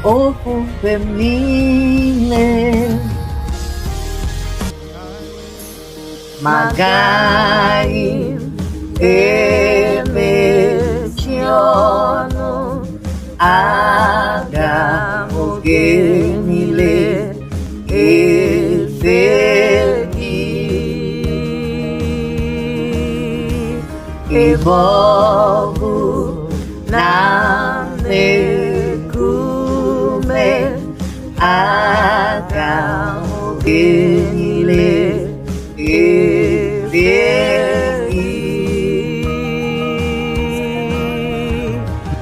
o femminile, magari e menziono Adamo genile e feghi e bogu nane kume Adamo genile e feghi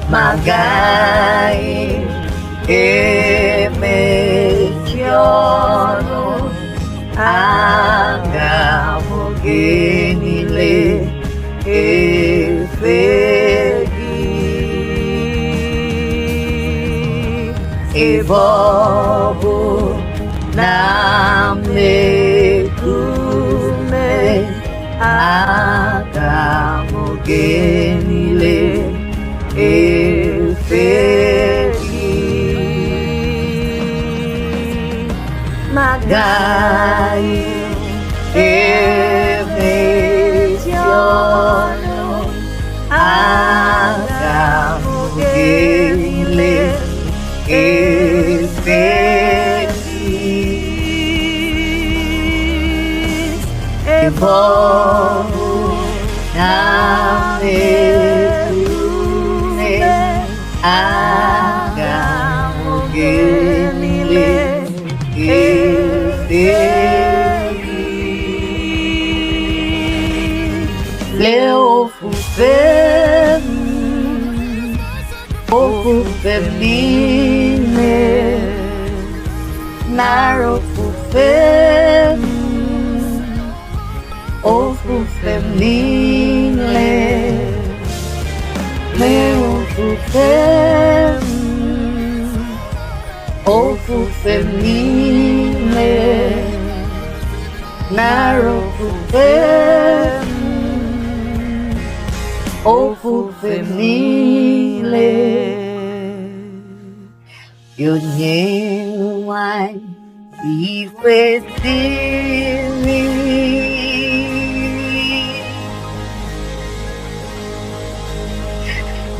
magari e menziono Adamo genile e feghi e bobu name kume Adamo genile e feghi magari e menziono Adamo genile e feghi e bogu name kume Adamo genile e feghi Leo fu femminile Naro fu femminile Leo fu femminile Naro fu femminile Yun wine ifesini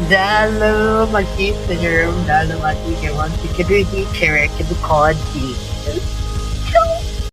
Dalo makita niyo dalo makita mo tikiri kere kebukod